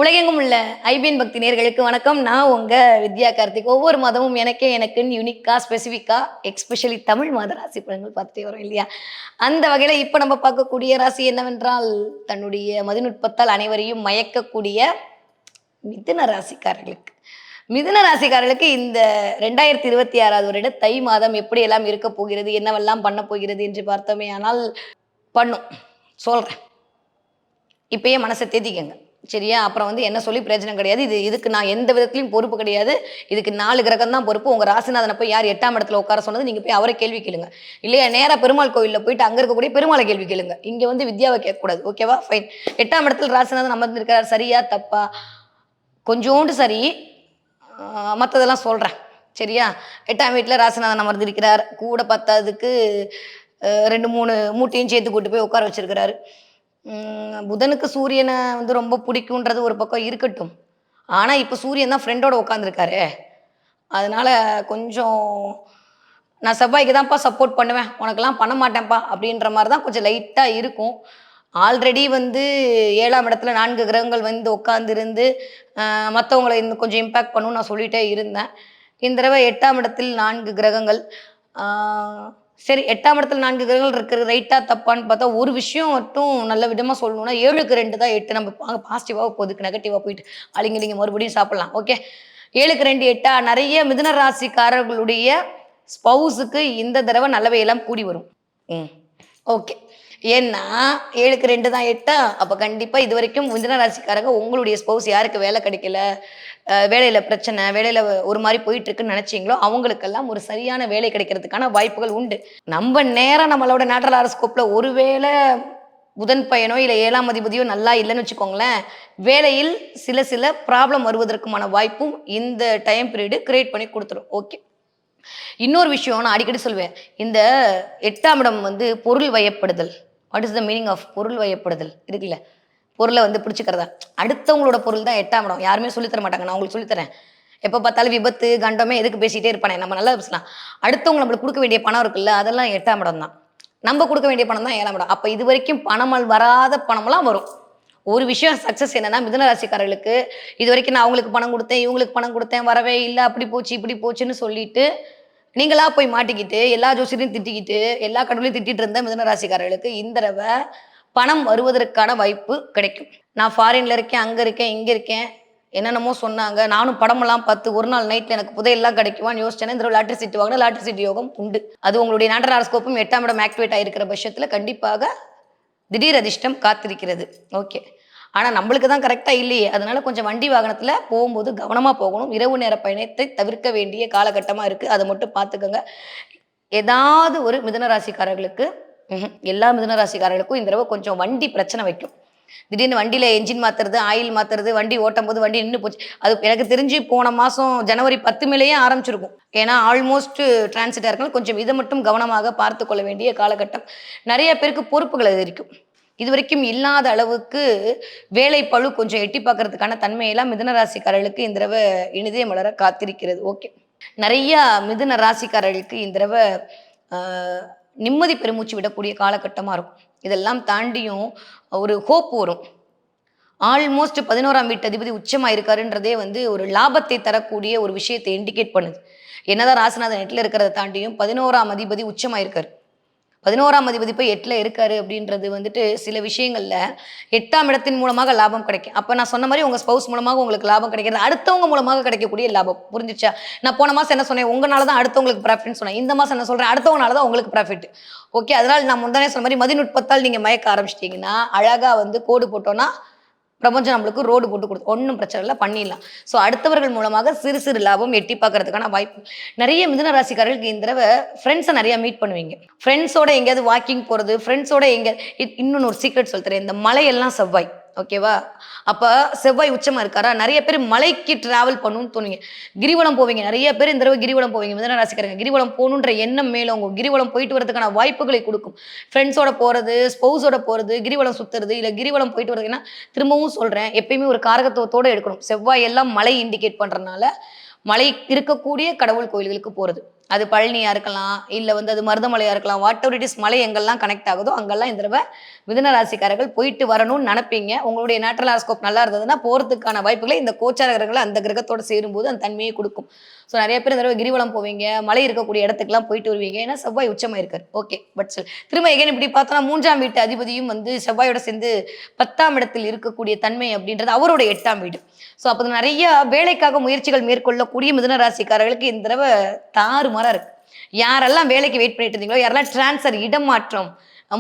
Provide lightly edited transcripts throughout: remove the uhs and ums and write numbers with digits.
உலகெங்கும் உள்ள ஐபிஎன் பக்தி நேர்களுக்கு வணக்கம். நான் உங்க வித்யா கார்த்திக். ஒவ்வொரு மாதமும் எனக்குன்னு யூனிக்கா ஸ்பெசிஃபிக்கா எக்ஸ்பெஷலி தமிழ் மாத ராசி பலன்கள் பார்த்துட்டே வரும் இல்லையா? அந்த வகையில இப்ப நம்ம பார்க்கக்கூடிய ராசி என்னவென்றால், தன்னுடைய மதிநுட்பத்தால் அனைவரையும் மயக்கக்கூடிய மிதுன ராசிக்காரர்களுக்கு. மிதுன ராசிக்காரர்களுக்கு இந்த 2026 வருட தை மாதம் எப்படியெல்லாம் இருக்க போகிறது, என்னவெல்லாம் பண்ண போகிறது என்று பார்த்தோமே ஆனால் பண்ணும் சொல்றேன். இப்பயே மனசை தேத்திக்கங்க, சரியா? அப்புறம் என்ன சொல்லி பிரயோஜனம் கிடையாது. இதுக்கு நான் எந்த விதத்திலையும் பொறுப்பு கிடையாது. இதுக்கு 4 கிரகம் தான் பொறுப்பு. உங்க ராசிநாதனை போய் யார் 8ஆம் இடத்துல உட்கார சொன்னது, நீங்க போய் அவரை கேள்வி கேளுங்க. இல்லையா, நேரா பெருமாள் கோயில்ல போயிட்டு அங்க இருக்கக்கூடிய பெருமாளை கேள்வி கேளுங்க. இங்க வித்யாவை கேட்கக்கூடாது. ஓகேவா? ஃபைன். 8ஆம் இடத்துல ராசிநாதன் அமர்ந்திருக்கிறார். சரியா தப்பா? கொஞ்சோண்டு சரி, மற்றதெல்லாம் சொல்றேன், சரியா? 8ஆம் வீட்டுல ராசிநாதன் அமர்ந்திருக்கிறார். கூட பத்தாததுக்கு 2-3 மூட்டையும் சேர்த்து கூட்டு போய் உட்கார வச்சிருக்கிறாரு. புதனுக்கு சூரியனை ரொம்ப பிடிக்குன்றது ஒரு பக்கம் இருக்கட்டும். ஆனால் இப்போ சூரியன் தான் ஃப்ரெண்டோட உட்காந்துருக்காரு. அதனால கொஞ்சம் நான் செவ்வாய்க்கு தான்ப்பா சப்போர்ட் பண்ணுவேன், உனக்கெல்லாம் பண்ண மாட்டேன்ப்பா அப்படின்ற மாதிரி தான் கொஞ்சம் லைட்டாக இருக்கும். ஆல்ரெடி 7ஆம் இடத்துல 4 கிரகங்கள் உட்காந்துருந்து மற்றவங்களை இன்னும் கொஞ்சம் இம்பேக்ட் பண்ணுன்னு நான் சொல்லிகிட்டே இருந்தேன். இந்த தடவை 8ஆம் இடத்தில் 4 கிரகங்கள். சரி, 8ஆம் இடத்துல 4 கிரகங்கள் இருக்குது, ரைட்டா தப்பான்னு பார்த்தா ஒரு விஷயம் மட்டும் நல்ல விதமாக சொல்லணும்னா 7க்கு 2 தான் 8. நம்ம பாசிட்டிவாக போகுதுக்கு நெகட்டிவாக போயிட்டு அழிங்க மறுபடியும் சாப்பிடலாம். ஓகே, 7க்கு 2 8. நிறைய மிதுன ராசிக்காரர்களுடைய ஸ்பவுஸுக்கு இந்த தடவை நல்லவையெல்லாம் கூடி வரும். ஓகே, ஏன்னா 7க்கு 2 தான் 8. அப்போ கண்டிப்பாக இது வரைக்கும் மிதுன ராசிக்காரங்க உங்களுடைய ஸ்பவுஸ் யாருக்கு வேலை கிடைக்கல, வேலையில பிரச்சனை, வேலையில ஒரு மாதிரி போயிட்டு இருக்குன்னு நினைச்சீங்களோ அவங்களுக்கெல்லாம் ஒரு சரியான வேலை கிடைக்கிறதுக்கான வாய்ப்புகள் உண்டு. நம்ம நேரம் நம்மளோட நேட்டரல் ஹாரோஸ்கோப்ல ஒருவேளை புதன் பயனோ இல்லை 7ஆம் அதிபதியோ நல்லா இல்லைன்னு வச்சுக்கோங்களேன், வேலையில் சில ப்ராப்ளம் வருவதற்குமான வாய்ப்பும் இந்த டைம் பீரியடு கிரியேட் பண்ணி கொடுத்துரும். ஓகே, இன்னொரு விஷயம் நான் அடிக்கடி சொல்வேன், இந்த 8ஆம் இடம் பொருள் வயப்படுதல். What is the meaning of பொருள் வயப்படுதல் இருக்குல்ல? பொருளை பிடிச்சிக்கிறதா. அடுத்தவங்களோட பொருள் தான் 8ஆம் இடம். யாருமே சொல்லித்தர மாட்டாங்க, நான் உங்களுக்கு சொல்லித்தரேன். எப்போ பார்த்தாலும் விபத்து கண்டமே எதுக்கு பேசிகிட்டே இருப்பானே, நம்ம நல்லா பேசலாம். அடுத்தவங்க நம்மளுக்கு கொடுக்க வேண்டிய பணம் இருக்குல்ல, அதெல்லாம் 8ஆம் இடம் தான். நம்ம கொடுக்க வேண்டிய பணம் தான் 7ஆம் இடம். அப்போ இது வரைக்கும் பணமல் வராத பணமெல்லாம் வரும். ஒரு விஷயம் சக்ஸஸ் என்னன்னா, மிதுன ராசிக்காரர்களுக்கு இது வரைக்கும் நான் அவங்களுக்கு பணம் கொடுத்தேன், இவங்களுக்கு பணம் கொடுத்தேன், வரவே இல்லை, அப்படி போச்சு இப்படி போச்சுன்னு சொல்லிட்டு நீங்களா போய் மாட்டிக்கிட்டு எல்லா ஜோசியரையும் திட்டிக்கிட்டு எல்லா கடவுளையும் திட்டிட்டு இருந்த மிதுன ராசிக்காரர்களுக்கு இந்த தடவை பணம் வருவதற்கான வாய்ப்பு கிடைக்கும். நான் ஃபாரின்ல இருக்கேன், அங்கே இருக்கேன், இங்கே இருக்கேன், என்னென்னமோ சொன்னாங்க. நானும் படமெல்லாம் பார்த்து ஒரு நாள் நைட்டில் எனக்கு புதையெல்லாம் கிடைக்குமான்னு யோசிச்சேன். இந்த லாட்ரி சீட்டு வாங்கினா லாட்ரி சீட்டு யோகம் உண்டு. அது உங்களுடைய நேட்டரல் ஹாரோஸ்கோப்பும் 8ஆம் இடம் ஆக்டிவேட் ஆகிருக்கிற பட்சத்தில் கண்டிப்பாக திடீர் அதிர்ஷ்டம் காத்திருக்கிறது. ஓகே, ஆனால் நம்மளுக்கு தான் கரெக்டாக இல்லையே. அதனால கொஞ்சம் வண்டி வாகனத்தில் போகும்போது கவனமாக போகணும். இரவு நேர பயணத்தை தவிர்க்க வேண்டிய காலகட்டமாக இருக்குது, அதை மட்டும் பார்த்துக்கோங்க. ஏதாவது ஒரு மிதுன ராசிக்காரர்களுக்கு, எல்லா மிதுன ராசிக்காரர்களுக்கும் இந்த தடவை கொஞ்சம் வண்டி பிரச்சனை வைக்கும். திடீர்னு வண்டியில் என்ஜின் மாற்றுறது, ஆயில் மாற்றுறது, வண்டி ஓட்டும் போது வண்டி நின்று போச்சு. அது எனக்கு தெரிஞ்சு போன மாதம் ஜனவரி 10 மேலேயே ஆரம்பிச்சிருக்கும். ஏன்னா ஆல்மோஸ்ட் டிரான்சிட்டாக இருக்கணும். கொஞ்சம் இதை மட்டும் கவனமாக பார்த்து கொள்ள வேண்டிய காலகட்டம். நிறைய பேருக்கு பொறுப்புகள் அதிகரிக்கும். இது வரைக்கும் இல்லாத அளவுக்கு வேலை பழு கொஞ்சம் எட்டி பார்க்கறதுக்கான தன்மையெல்லாம் மிதுன ராசிக்காரர்களுக்கு இந்த தடவை இனிதே மலர காத்திருக்கிறது. ஓகே, நிறைய மிதுன ராசிக்காரர்களுக்கு இந்த தடவை நிம்மதி பெருமூச்சு விடக்கூடிய காலகட்டமாக இருக்கும். இதெல்லாம் தாண்டியும் ஒரு ஹோப் வரும். ஆல்மோஸ்ட் 11ஆம் வீட்டு அதிபதி உச்சமாக இருக்காருன்றதே ஒரு லாபத்தை தரக்கூடிய ஒரு விஷயத்தை இண்டிகேட் பண்ணுது. என்னதான் ராசிநாதன் 8ல் இருக்கிறத தாண்டியும் 11ஆம் அதிபதி உச்சமாக இருக்காரு. 11ஆம் அதிபதி போய் 8ல் இருக்காரு அப்படின்றது சில விஷயங்கள்ல 8ஆம் இடத்தின் மூலமாக லாபம் கிடைக்கும். அப்போ நான் சொன்ன மாதிரி உங்க ஸ்பவுஸ் மூலமாக உங்களுக்கு லாபம் கிடைக்கிறது, அடுத்தவங்க மூலமாக கிடைக்கக்கூடிய லாபம். புரிஞ்சிச்சா? நான் போன மாசம் என்ன சொன்னேன், உங்களால தான் அடுத்தவங்களுக்கு ப்ராஃபிட்னு சொன்னேன். இந்த மாசம் என்ன சொல்றேன், அடுத்தவங்களால தான் உங்களுக்கு ப்ராஃபிட். ஓகே, அதனால நான் முந்தானே சொன்ன மாதிரி மதிநுட்பத்தால் நீங்க மயக்க ஆரம்பிச்சிட்டீங்கன்னா அழகா கோடு போட்டோன்னா பிரபஞ்சம் நம்மளுக்கு ரோடு போட்டு கொடுத்து ஒன்றும் பிரச்சனை இல்லை, பண்ணிடலாம். ஸோ அடுத்தவர்கள் மூலமாக சிறு லாபம் எட்டி பார்க்கறதுக்கான வாய்ப்பு நிறைய. மிதுன ராசிக்காரர்களுக்கு இந்த தடவை ஃப்ரெண்ட்ஸை நிறைய மீட் பண்ணுவீங்க. ஃப்ரெண்ட்ஸோட எங்கேயாவது வாக்கிங் போகிறது, ஃப்ரெண்ட்ஸோட எங்கேயாவது. இன்னொன்று ஒரு சீக்ரெட் சொல்லித்தரேன், இந்த மலையெல்லாம் செவ்வாய். ஓகேவா? அப்போ செவ்வாய் உச்சமாக இருக்காரா, நிறைய பேர் மலைக்கு டிராவல் பண்ணணும்னு தோணுவீங்க. கிரிவலம் போவீங்க, நிறைய பேர் இந்த தடவை கிரிவலம் போவீங்க. மிதுன ராசிக்காரங்க கிரிவலம் போகணுன்ற எண்ணம் மேலே உங்கள் கிரிவலம் போயிட்டு வரதுக்கான வாய்ப்புகளை கொடுக்கும். ஃப்ரெண்ட்ஸோட போகிறது, ஸ்பௌஸோட போகிறது, கிரிவலம் சுற்றுறது, இல்லை கிரிவலம் போயிட்டு வரதுன்னா திரும்பவும் சொல்கிறேன், எப்பயுமே ஒரு காரகத்துவத்தோடு எடுக்கணும். செவ்வாய் எல்லாம் மலை இண்டிகேட் பண்ணுறதுனால மலை இருக்கக்கூடிய கடவுள் கோயில்களுக்கு போகிறது. அது பழனியா இருக்கலாம், இல்ல வந்து அது மருதமலையா இருக்கலாம். வாட் எவர் இட் இஸ் மலை எங்கெல்லாம் கனெக்ட் ஆகுதோ, அங்கெல்லாம் இந்த தடவ மிதுன ராசிக்காரர்கள் போயிட்டு வரணும்னு நெனைப்பீங்க. உங்களுடைய நேட்ரல் ஹாரோஸ்கோப் நல்லா இருந்ததுன்னா, போறதுக்கான வாய்ப்புகளை இந்த கோச்சார கிரகங்கள் அந்த கிரகத்தோட சேரும்போது அந்த தன்மையை குடுக்கும். ஸோ நெறைய பேர் இந்த தடவ கிரிவலம் போவீங்க, மலை இருக்கக்கூடிய இடத்துக்குலாம் போயிட்டு வருவீங்க. ஏன்னா செவ்வாய் உச்சமாயிருக்காரு. ஓகே. பட் ஸ்டில் திரும்ப எகைன் இப்படி பார்த்தோம்னா 3ஆம் வீட்டு அதிபதியும் வந்து செவ்வாயோட சேர்ந்து 10ஆம் இடத்தில் இருக்கக்கூடிய தன்மை அப்படின்றது அவரோட 8ஆம் வீடு. ஸோ அப்போ நெறைய வேலைக்காக முயற்சிகள் மேற்கொள்ளக்கூடிய மிதுன ராசிக்காரர்களுக்கு இந்த தடவ தாறுமாறா இருக்கு. யாரெல்லாம் வேலைக்கு வெயிட் பண்ணிட்டு இருந்தீங்களோ, யாரெல்லாம் ட்ரான்ஸ்ஃபர் இடம் மாற்றம்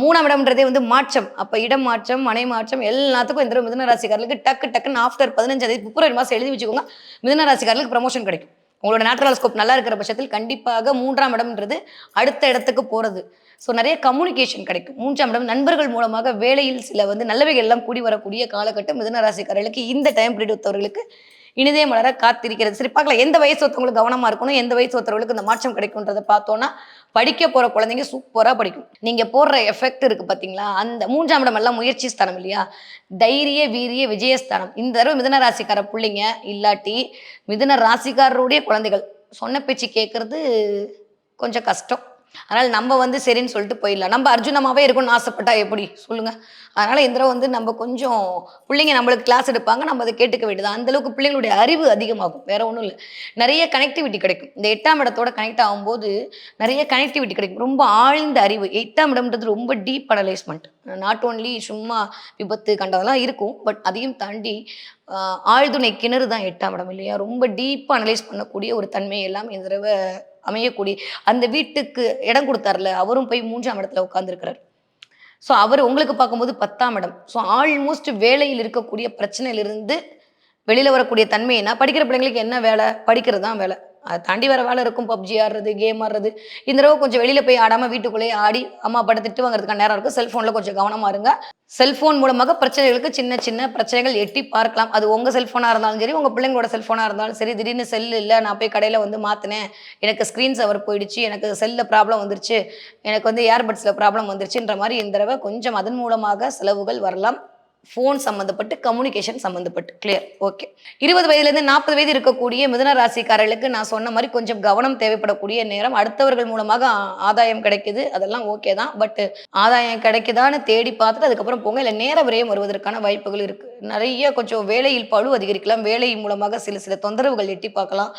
3ஆம் இடம்ன்றதே வந்து மாற்றம். அப்ப இடம் மாற்றம், மனை மாற்றம் எல்லாத்துக்கும் இந்த தடவ மிதுன ராசிக்காரர்களுக்கு டக்கு டக்குன்னு ஆஃப்டர் 15ஆம் தேதி பிப்ரவரி மாசம் எழுதி வச்சுக்கோங்க. மிதுன ராசிக்காரர்களுக்கு ப்ரமோஷன் கிடைக்கும். உங்களோட நேச்சுரல் ஹாரோஸ்கோப் நல்லா இருக்கிற பட்சத்தில் கண்டிப்பாக 3ஆம் இடம்ன்றது அடுத்த இடத்துக்கு போறது. ஸோ நிறைய கம்யூனிகேஷன் கிடைக்கும். 3ஆம் இடம் நண்பர்கள் மூலமாக வேலையில் சில வந்து நல்லவைகள் எல்லாம் கூடி வரக்கூடிய காலகட்டம் மிதுன ராசிக்காரர்களுக்கு இந்த டைம் பீரியட் ஒத்தவர்களுக்கு இனிதே மலர காத்திருக்கிறது. சரி பார்க்கலாம், எந்த வயசு ஒருத்தவங்களுக்கு கவனமா இருக்கணும், எந்த வயசு ஒருத்தவர்களுக்கு இந்த மாற்றம் கிடைக்கும்ன்றதை பார்த்தோம்னா, படிக்க போற குழந்தைங்க சூப்பரா படிக்கும். நீங்க போடுற எஃபெக்ட் இருக்கு பாத்தீங்களா, அந்த 3ஆம் இடம் எல்லாம் முயற்சி ஸ்தானம் இல்லையா, தைரிய வீரிய விஜயஸ்தானம். இந்த தடவை மிதுன ராசிக்கார பிள்ளைங்க இல்லாட்டி மிதுன ராசிக்காரருடைய குழந்தைகள் சொன்ன பேச்சு கேட்கறது கொஞ்சம் கஷ்டம். அதனால நம்ம வந்து சரின்னு சொல்லிட்டு போயிடலாம். நம்ம அர்ஜுனமாவே இருக்கணும்னு ஆசைப்பட்டா எப்படி சொல்லுங்க? அதனால இந்த தடவை வந்து நம்ம கொஞ்சம் பிள்ளைங்க நம்மளுக்கு கிளாஸ் எடுப்பாங்க, நம்ம அதை கேட்டுக்க வேண்டியது. அந்த அளவுக்கு பிள்ளைங்களுடைய அறிவு அதிகமாகும், வேற ஒன்றும் இல்லை. நிறைய கனெக்டிவிட்டி கிடைக்கும். இந்த 8ஆம் இடத்தோட கனெக்ட் ஆகும்போது நிறைய கனெக்டிவிட்டி கிடைக்கும். ரொம்ப ஆழ்ந்த அறிவு. 8ஆம் இடம்ன்றது ரொம்ப டீப் அனலைஸ்மெண்ட். நாட் ஓன்லி சும்மா விபத்து கண்டதெல்லாம் இருக்கும், பட் அதையும் தாண்டி ஆழ்துணை கிணறு தான் 8ஆம் இடம் இல்லையா. ரொம்ப டீப்பாக அனலைஸ் பண்ணக்கூடிய ஒரு தன்மை எல்லாம் இந்த தடவை அமையக்கூடிய அந்த வீட்டுக்கு இடம் கொடுத்தாருல, அவரும் போய் 3ஆம் இடத்துல உட்கார்ந்துருக்கிறார். ஸோ அவர் உங்களுக்கு பார்க்கும்போது 10ஆம் இடம். ஸோ ஆல்மோஸ்ட் வேலையில் இருக்கக்கூடிய பிரச்சனையிலிருந்து வெளியில வரக்கூடிய தன்மைனா, படிக்கிற பிள்ளைங்களுக்கு என்ன வேலை? படிக்கிறது தான் வேலை. அதை தாண்டி வேற வேலை இருக்கும். பப்ஜி ஆடுறது, கேம் ஆடுறது. இந்த தடவை கொஞ்சம் வெளியில போய் ஆடாம வீட்டுக்குள்ளேயே ஆடி அம்மா அப்பா திட்டு வாங்குறதுக்கான நேரம் இருக்கும். செல்போன்ல கொஞ்சம் கவனமா இருங்க. செல்போன் மூலமாக பிரச்சனைகளுக்கு சின்ன சின்ன பிரச்சனைகள் எட்டி பார்க்கலாம். அது உங்க செல்போனா இருந்தாலும் சரி, உங்க பிள்ளைங்களோட செல்போனா இருந்தாலும் சரி. திடீர்னு செல் இல்லை, நான் போய் கடையில வந்து மாத்தினேன், எனக்கு ஸ்கிரீன் சவர் போயிடுச்சு, எனக்கு செல்ல ப்ராப்ளம் வந்துருச்சு, எனக்கு வந்து ஏர்பட்ஸ்ல ப்ராப்ளம் வந்துருச்சுன்ற மாதிரி இந்த தடவை கொஞ்சம் அதன் மூலமாக செலவுகள் வரலாம். ஃபோன் சம்மந்தப்பட்டு, கம்யூனிகேஷன் சம்மந்தப்பட்டு. கிளியர்? ஓகே. 20 வயதுலேருந்து 40 வயது இருக்கக்கூடிய மிதுன ராசிக்காரர்களுக்கு நான் சொன்ன மாதிரி கொஞ்சம் கவனம் தேவைப்படக்கூடிய நேரம். அடுத்தவர்கள் மூலமாக ஆதாயம் கிடைக்குது, அதெல்லாம் ஓகே தான். பட் ஆதாயம் கிடைக்குதான்னு தேடி பார்த்துட்டு அதுக்கப்புறம் போங்க. இல்லை நேர விரயம் வருவதற்கான வாய்ப்புகள் இருக்கு. நிறைய கொஞ்சம் வேலையில் பளு அதிகரிக்கலாம். வேலை மூலமாக சில சில தொந்தரவுகள் எட்டி பார்க்கலாம்.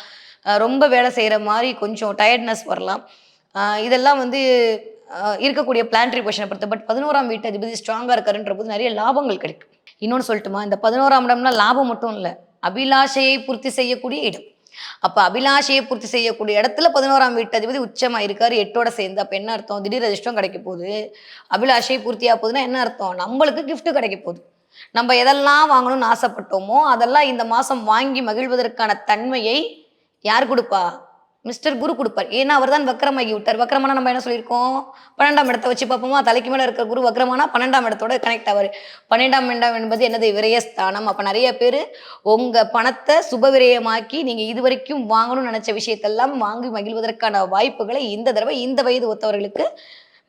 ரொம்ப வேலை செய்கிற மாதிரி கொஞ்சம் டயர்ட்னஸ் வரலாம். இதெல்லாம் வந்து இருக்கக்கூடிய பிளான்ட்ரி பொசிஷனை பொறுத்து. பட் 11ஆம் வீட்டு அதிபதி ஸ்ட்ராங்கா இருக்காருன்ற போது நிறைய லாபங்கள் கிடைக்கும். இன்னொன்று சொல்லட்டுமா, இந்த 11ஆம் இடம்னா லாபம் மட்டும் இல்லை, அபிலாஷையை பூர்த்தி செய்யக்கூடிய இடம். அப்ப அபிலாஷையை பூர்த்தி செய்யக்கூடிய இடத்துல 11ஆம் வீட்டு அதிபதி உச்சமா இருக்காரு 8ஓட சேர்ந்து. அப்ப என்ன அர்த்தம்? திடீர் அதிர்ஷ்டம் கிடைக்க போகுது. அபிலாஷையை பூர்த்தியா போகுதுன்னா என்ன அர்த்தம்? நம்மளுக்கு கிஃப்ட் கிடைக்க போகுது. நம்ம எதெல்லாம் வாங்கணும்னு ஆசைப்பட்டோமோ அதெல்லாம் இந்த மாசம் வாங்கி மகிழ்வதற்கான தன்மையை யார் கொடுப்பா? மிஸ்டர் குரு கொடுப்பார். ஏன்னா அவர் தான் வக்ரமாகி விட்டார். வக்ரமானா நம்ம என்ன சொல்லியிருக்கோம்? 12ஆம் இடத்தை வச்சு பார்ப்போமா? தலைக்கு மேலே இருக்கிற குரு வக்ரமானா 12ஆம் இடத்தோட கனெக்ட் ஆவார். 12ஆம் இடம் என்பது என்னது? விரயஸ்தானம். அப்போ நிறைய பேர் உங்கள் பணத்தை சுப விரயமாக்கி நீங்கள் இது வரைக்கும் வாங்கணும்னு நினச்ச விஷயத்தெல்லாம் வாங்கி மகிழ்வதற்கான வாய்ப்புகளை இந்த தடவை இந்த வயது ஒத்தவர்களுக்கு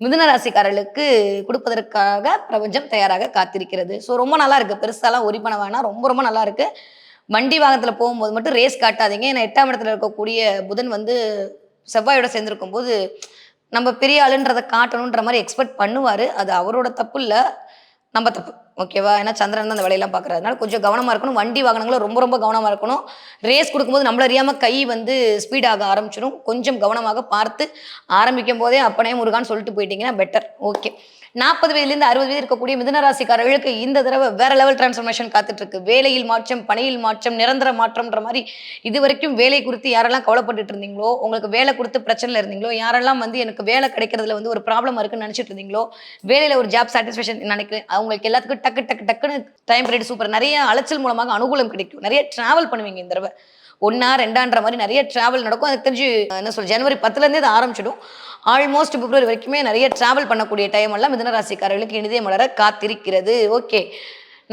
மிதுன ராசிக்காரர்களுக்கு கொடுப்பதற்காக பிரபஞ்சம் தயாராக காத்திருக்கிறது. ஸோ ரொம்ப நல்லா இருக்குது. பெருசாலாம் ஒரி பண்ண வேணாம். ரொம்ப ரொம்ப நல்லா இருக்குது. வண்டி வாகனத்தில் போகும்போது மட்டும் ரேஸ் காட்டாதீங்க. ஏன்னா 8ஆம் இடத்துல இருக்கக்கூடிய புதன் வந்து செவ்வாயோட சேர்ந்துருக்கும் போது நம்ம பெரிய ஆளுன்றதை காட்டணுன்ற மாதிரி எக்ஸ்பெக்ட் பண்ணுவார். அது அவரோட தப்பு இல்லை, நம்ம தப்பு. ஓகேவா? ஏன்னா சந்திரன் தான் அந்த வேலையெல்லாம் பார்க்குறது. அதனால கொஞ்சம் கவனமாக இருக்கணும். வண்டி வாகனங்களும் ரொம்ப ரொம்ப கவனமாக இருக்கணும். ரேஸ் கொடுக்கும்போது நம்மள அறியாமல் கை வந்து ஸ்பீடாக ஆரம்பிச்சிடும். கொஞ்சம் கவனமாக பார்த்து ஆரம்பிக்கும் போதே அப்பனே முருகான்னு சொல்லிட்டு போயிட்டீங்கன்னா பெட்டர். ஓகே. 40 வயதுலேருந்து 60 வயது இருக்கக்கூடிய மிதுன ராசிக்காரர்களுக்கு இந்த தடவை வேற லெவல் டிரான்ஸ்ஃபர்மேஷன் காத்துட்டு இருக்கு. வேலையில் மாற்றம், பணியில் மாற்றம், நிரந்தர மாற்றம்ன்ற மாதிரி இது வரைக்கும் வேலை குறித்து யாரெல்லாம் கவலைப்பட்டுட்டு இருந்தீங்களோ, உங்களுக்கு வேலை கொடுத்து பிரச்சனையில் இருந்தீங்களோ, யாரெல்லாம் வந்து எனக்கு வேலை கிடைக்கிறதுல வந்து ஒரு ப்ராப்ளம் இருக்குன்னு நினைச்சிட்டு இருந்தீங்களோ, வேலையில் ஒரு ஜாப் சாட்டிஸ்ஃபேக்ஷன் நினைக்கிறேன், அவங்களுக்கு எல்லாத்துக்கும் டக்குன்னு டைம் பீரியட் சூப்பர். நிறைய அலைச்சல் மூலமாக அனுகூலம் கிடைக்கும். நிறைய டிராவல் பண்ணுவீங்க இந்த தடவை. 1 2 மாதிரி நிறைய டிராவல் நடக்கும். அதுக்கு தெரிஞ்சு என்ன சொல்ல, ஜனவரி 10லேருந்தே அது ஆரம்பிச்சிடும். ஆல்மோஸ்ட் பிப்ரவரி வரைக்குமே நிறைய டிராவல் பண்ணக்கூடிய டைம் எல்லாம் மிதுன ராசிக்காரர்களுக்கு இனிதே மலர காத்திருக்கிறது. ஓகே.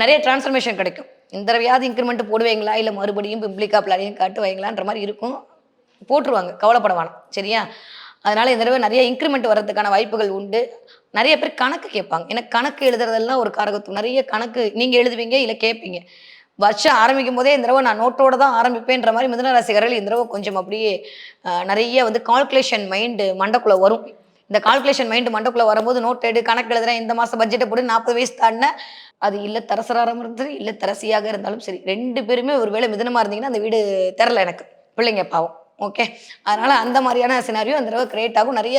நிறைய டிரான்ஸ்ஃபர்மேஷன் கிடைக்கும். இந்த தடவையாவது இன்க்ரிமெண்ட் போடுவீங்களா, இல்லை மறுபடியும் பிப்ளிகா பிளானையும் காட்டுவாங்களான்ற மாதிரி இருக்கும். போட்டுருவாங்க, கவலைப்பட வேணாம். சரியா? அதனால இந்த தடவை நிறைய இன்க்ரிமெண்ட் வர்றதுக்கான வாய்ப்புகள் உண்டு. நிறைய பேர் கணக்கு கேட்பாங்க. ஏன்னா கணக்கு எழுதுறதெல்லாம் ஒரு காரகத்துவம். நிறைய கணக்கு நீங்கள் எழுதுவீங்க, இல்லை கேட்பீங்க. வருஷம் ஆரம்பிக்கும் போதே இந்த தடவை நான் நோட்டோட தான் ஆரம்பிப்பேன்ற மாதிரி மிதுன ராசிக்காரர்கள் இந்த தடவை கொஞ்சம் அப்படியே நிறைய வந்து கால்குலேஷன் மைண்டு மண்டக்குள்ள வரும். இந்த கால்குலேஷன் மைண்டு மண்டக்குள்ள வரும்போது நோட் எடு, கணக்கு எழுதுறேன், இந்த மாசம் பட்ஜெட்டை போட்டு 40 வயசு தாண்டின அது இல்லத்தரசராக இருந்தது இல்லத்தரசியாக இருந்தாலும் சரி 2 பேருமே ஒரு வேளை மிதனமா இருந்தீங்கன்னா அந்த வீடு தெரில எனக்கு பிள்ளைங்க பாவம். ஓகே, அதனால அந்த மாதிரியான சினாரியோ அந்த தடவை கிரியேட் ஆகும். நிறைய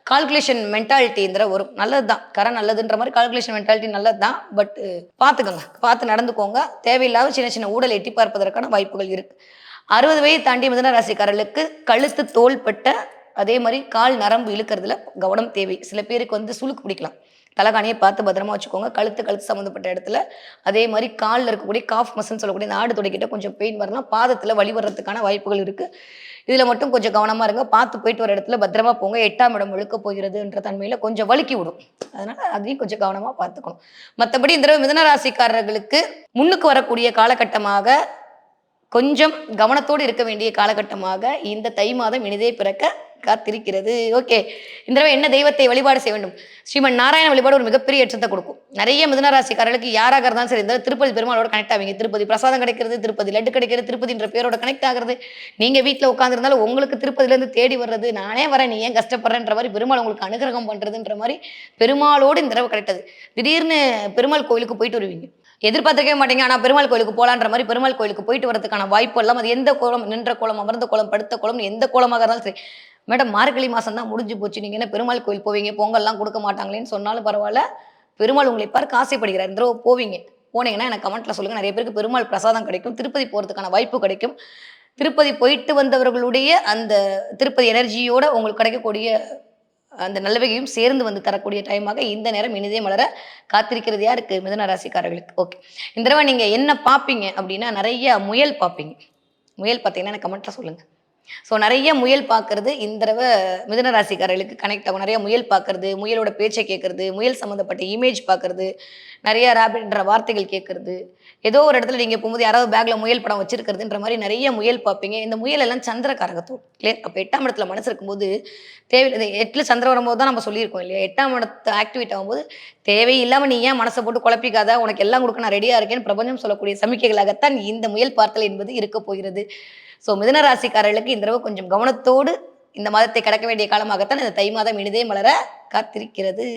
கால்குலேஷன் மென்டாலிட்டி இந்த தடவை வரும். நல்லது தான், கரை நல்லதுன்ற மாதிரி கால்குலேஷன் மென்டாலிட்டி நல்லது தான். பட் பார்த்துக்கோங்க, பார்த்து நடந்துக்கோங்க. தேவையில்லாத சின்ன சின்ன ஊழல் எட்டி பார்ப்பதற்கான வாய்ப்புகள் இருக்கு. 60 வயது தாண்டி மிதுன ராசிக்காரர்களுக்கு கழுத்து தோள்பட்ட அதே மாதிரி கால் நரம்பு இழுக்கிறதுல கவனம் தேவை. சில பேருக்கு வந்து சுளுக்கு பிடிக்கலாம், தலகாணியை பார்த்து பத்திரமா வச்சுக்கோங்க. கழுத்து சம்மந்தப்பட்ட இடத்துல அதே மாதிரி காலில் இருக்கக்கூடிய காஃப் மசில்னு சொல்லக்கூடிய இந்த ஆடு துடைக்கிட்ட கொஞ்சம் பெயின் வரலாம், பாதத்தில் வலி வர்றதுக்கான வாய்ப்புகள் இருக்குது. இதில் மட்டும் கொஞ்சம் கவனமாக இருங்க. பார்த்து போயிட்டு வர இடத்துல பத்திரமா போங்க. 8ஆம் இடம் ஒழுக்க போகிறதுன்ற தன்மையில் கொஞ்சம் வலிக்கி விடும். அதனால் அதையும் கொஞ்சம் கவனமாக பார்த்துக்கணும். மற்றபடி இந்த தடவை மிதுன ராசிக்காரர்களுக்கு முன்னுக்கு வரக்கூடிய காலகட்டமாக கொஞ்சம் கவனத்தோடு இருக்க வேண்டிய காலகட்டமாக இந்த தை மாதம் இனிதே பிறக்க காத்திருக்கிறது. ஓகே, இந்த தடவை என்ன தெய்வத்தை வழிபாடு செய்ய வேண்டும்? ஸ்ரீமன் நாராயண வழிபாடு ஒரு மிகப்பெரிய ஏற்றத்தை கொடுக்கும். நிறைய மிதுன ராசிக்காரர்களுக்கு யாராக இருந்தாலும் சரி இந்த திருப்பதி பெருமாளோட கனெக்ட் ஆவீங்க. திருப்பதி பிரசாதம் கிடைக்கிறது, திருப்பதி லட்டு கிடைக்கிறது, திருப்பதின்ற பேரோட கனெக்ட் ஆகிறது. நீங்க வீட்டில் உட்காந்துருந்தாலும் உங்களுக்கு திருப்பதிலேருந்து தேடி வர்றது, நானே வரேன் நீ ஏன் கஷ்டப்படுறன்ற மாதிரி பெருமாள் உங்களுக்கு அனுகிரகம் பண்றதுன்ற மாதிரி பெருமாளோடு இந்த தடவை கிடைத்தது. திடீர்னு பெருமாள் கோயிலுக்கு போயிட்டு வருவீங்க, எதிர்பார்த்துக்கவே மாட்டீங்க. ஆனால் பெருமாள் கோயிலுக்கு போகலான்ற மாதிரி பெருமாள் கோயிலுக்கு போயிட்டு வரதுக்கான வாய்ப்பு எல்லாம் அது எந்த கோலம், நின்ற கோலம், அமர்ந்த கோலம், படுத்த கோலம், எந்த கோலமாக இருந்தாலும் சரி. மேடம் மார்கழி மாதம் தான் முடிஞ்சு போச்சு, நீங்கள் என்ன பெருமாள் கோயில் போவீங்க, பொங்கல்லாம் கொடுக்க மாட்டாங்களேன்னு சொன்னாலும் பரவாயில்ல, பெருமாள் உங்களை பார்க்க ஆசைப்படுகிறார். இந்த தடவை போவீங்க. போனீங்கன்னா எனக்கு கமெண்ட்டில் சொல்லுங்கள். நிறைய பேருக்கு பெருமாள் பிரசாதம் கிடைக்கும், திருப்பதி போகிறதுக்கான வாய்ப்பு கிடைக்கும். திருப்பதி போயிட்டு வந்தவர்களுடைய அந்த திருப்பதி எனர்ஜியோட உங்களுக்கு கிடைக்கக்கூடிய அந்த நல்லவையும் சேர்ந்து வந்து தரக்கூடிய டைமாக இந்த நேரம் இனிதே மலர காத்திருக்கிறது யாருக்கு? மிதுன ராசிக்காரர்களுக்கு. ஓகே, இந்த தடவை நீங்கள் என்ன பார்ப்பீங்க அப்படின்னா நிறைய முயல் பார்ப்பீங்க. முயல் பார்த்தீங்கன்னா எனக்கு கமெண்ட்டில் சொல்லுங்கள். ஸோ நிறைய முயல் பார்க்கறது இந்த தடவை மிதுன ராசிக்காரர்களுக்கு கனெக்ட் ஆகும். நிறைய முயல் பார்க்கறது, முயலோட பேச்சை கேட்கறது, முயல் சம்மந்தப்பட்ட இமேஜ் பார்க்கறது, நிறைய ரேபிட்ன்ற வார்த்தைகள் கேட்கறது, ஏதோ ஒரு இடத்துல நீங்கள் போகும்போது யாராவது பேக்கில் முயல் படம் வச்சிருக்கிறதுன்ற மாதிரி நிறைய முயல் பார்ப்பீங்க. இந்த முயல் எல்லாம் சந்திரகாரகத்துவம் கிளியர். அப்போ 8ஆம் இடத்துல மனசு இருக்கும்போது தேவையில்லை. 8ல் சந்திர வரும்போது தான் நம்ம சொல்லியிருக்கோம் இல்லையா, 8ஆம் இடத்து ஆக்டிவேட் ஆகும்போது தேவையில்லாமல் நீ ஏன் மனசை போட்டு குழப்பிக்காத, உனக்கு எல்லாம் கொடுக்க நான் ரெடியாக இருக்கேன்னு பிரபஞ்சம் சொல்லக்கூடிய சமிக்கைகளாகத்தான் இந்த முயல் பார்த்தல் என்பது இருக்க போகிறது. ஸோ மிதுன ராசிக்காரர்களுக்கு இந்த தடவை கொஞ்சம் கவனத்தோடு இந்த மாதத்தை கடக்க வேண்டிய காலமாகத்தான் இந்த தை மாதம் இனிதே மலர காத்திருக்கிறது.